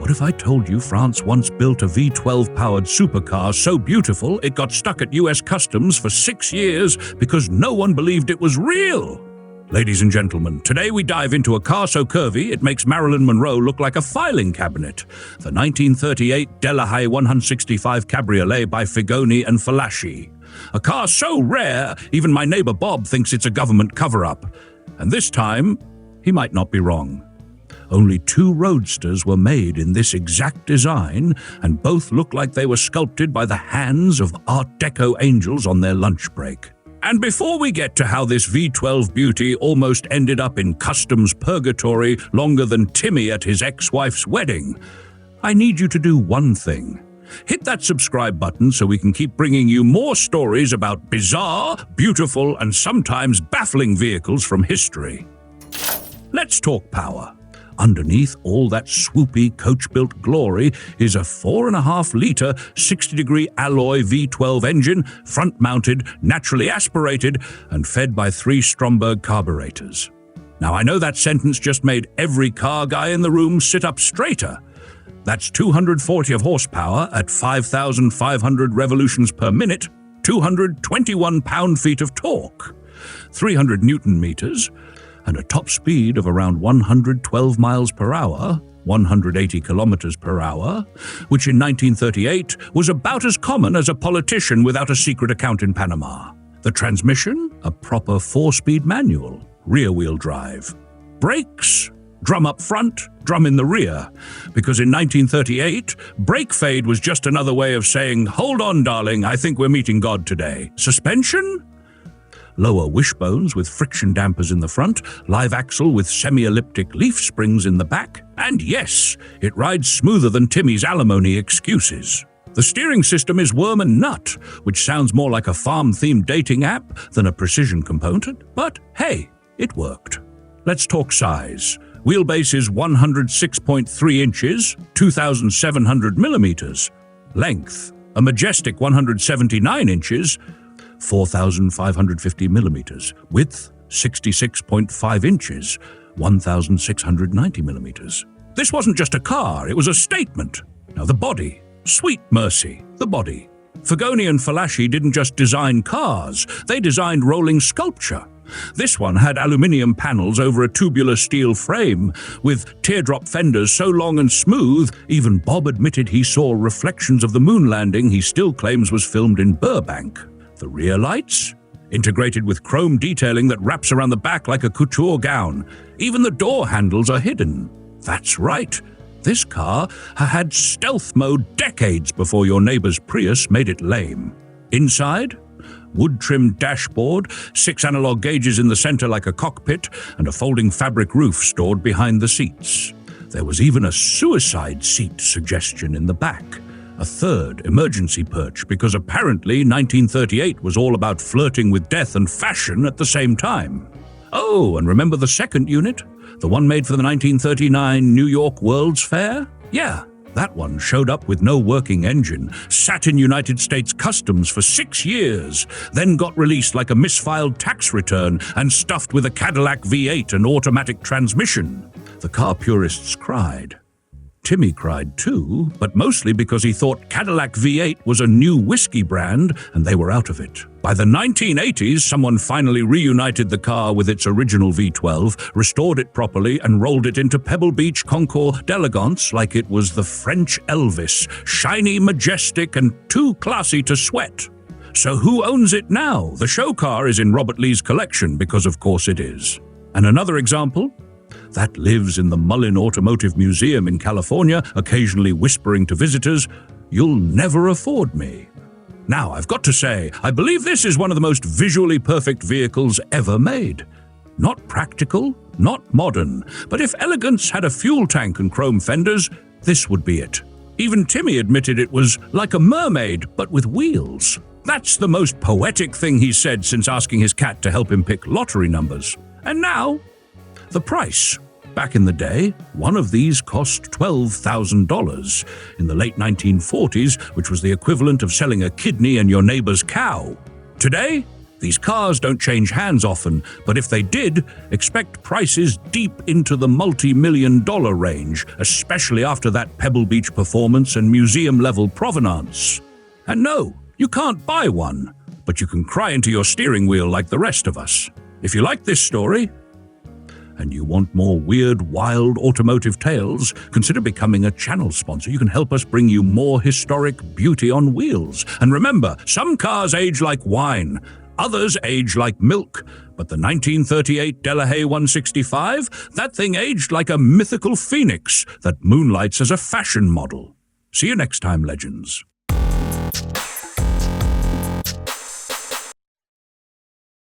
What if I told you France once built a V12-powered supercar so beautiful it got stuck at US Customs for 6 years because no one believed it was real? Ladies and gentlemen, today we dive into a car so curvy it makes Marilyn Monroe look like a filing cabinet. The 1938 Delahaye 165 Cabriolet by Figoni and Falaschi. A car so rare, even my neighbor Bob thinks it's a government cover-up. And this time, he might not be wrong. Only 2 roadsters were made in this exact design, and both look like they were sculpted by the hands of Art Deco angels on their lunch break. And before we get to how this V12 beauty almost ended up in customs purgatory longer than Timmy at his ex-wife's wedding, I need you to do one thing. Hit that subscribe button so we can keep bringing you more stories about bizarre, beautiful, and sometimes baffling vehicles from history. Let's talk power. Underneath all that swoopy Coachbuilt glory is a 4.5-litre 60-degree alloy V12 engine, front-mounted, naturally aspirated, and fed by 3 Stromberg carburetors. Now, I know that sentence just made every car guy in the room sit up straighter. That's 240 of horsepower at 5,500 revolutions per minute, 221 pound-feet of torque, 300 newton-meters, and a top speed of around 112 miles per hour, 180 kilometers per hour, which in 1938 was about as common as a politician without a secret account in Panama. The transmission, a proper 4-speed manual, rear-wheel drive. Brakes, drum up front, drum in the rear, because in 1938, brake fade was just another way of saying, "Hold on, darling, I think we're meeting God today." Suspension? Lower wishbones with friction dampers in the front, live axle with semi-elliptic leaf springs in the back, and yes, it rides smoother than Timmy's alimony excuses. The steering system is worm and nut, which sounds more like a farm-themed dating app than a precision component, but hey, it worked. Let's talk size. Wheelbase is 106.3 inches, 2,700 millimeters. Length, a majestic 179 inches, 4,550 millimeters. Width, 66.5 inches, 1,690 millimeters. This wasn't just a car, it was a statement. Now the body. Sweet mercy, the body. Figoni and Falaschi didn't just design cars, they designed rolling sculpture. This one had aluminium panels over a tubular steel frame, with teardrop fenders so long and smooth, even Bob admitted he saw reflections of the moon landing he still claims was filmed in Burbank. The rear lights? Integrated with chrome detailing that wraps around the back like a couture gown. Even the door handles are hidden. That's right. This car had stealth mode decades before your neighbor's Prius made it lame. Inside? Wood-trimmed dashboard, 6 analog gauges in the center like a cockpit, and a folding fabric roof stored behind the seats. There was even a suicide seat suggestion in the back. A third emergency perch, because apparently 1938 was all about flirting with death and fashion at the same time. Oh, and remember the second unit? The one made for the 1939 New York World's Fair? Yeah, that one showed up with no working engine, sat in United States Customs for 6 years, then got released like a misfiled tax return and stuffed with a Cadillac V8 and automatic transmission. The car purists cried. Timmy cried too, but mostly because he thought Cadillac V8 was a new whiskey brand and they were out of it. By the 1980s, someone finally reunited the car with its original V12, restored it properly, and rolled it into Pebble Beach Concours d'Elegance like it was the French Elvis, shiny, majestic, and too classy to sweat. So who owns it now? The show car is in Robert Lee's collection because of course it is. And another example? That lives in the Mullin Automotive Museum in California, occasionally whispering to visitors, "You'll never afford me." Now, I've got to say, I believe this is one of the most visually perfect vehicles ever made. Not practical, not modern, but if elegance had a fuel tank and chrome fenders, this would be it. Even Timmy admitted it was like a mermaid, but with wheels. That's the most poetic thing he's said since asking his cat to help him pick lottery numbers. And now, the price. Back in the day, one of these cost $12,000 in the late 1940s, which was the equivalent of selling a kidney and your neighbor's cow. Today, These cars don't change hands often, but if they did, expect prices deep into the multi-million-dollar range, especially after that Pebble Beach performance and museum-level provenance. And no, you can't buy one, but you can cry into your steering wheel like the rest of us. If you like this story, and you want more weird, wild automotive tales, consider becoming a channel sponsor. You can help us bring you more historic beauty on wheels. And remember, some cars age like wine, others age like milk, but the 1938 Delahaye 165, that thing aged like a mythical phoenix that moonlights as a fashion model. See you next time, legends.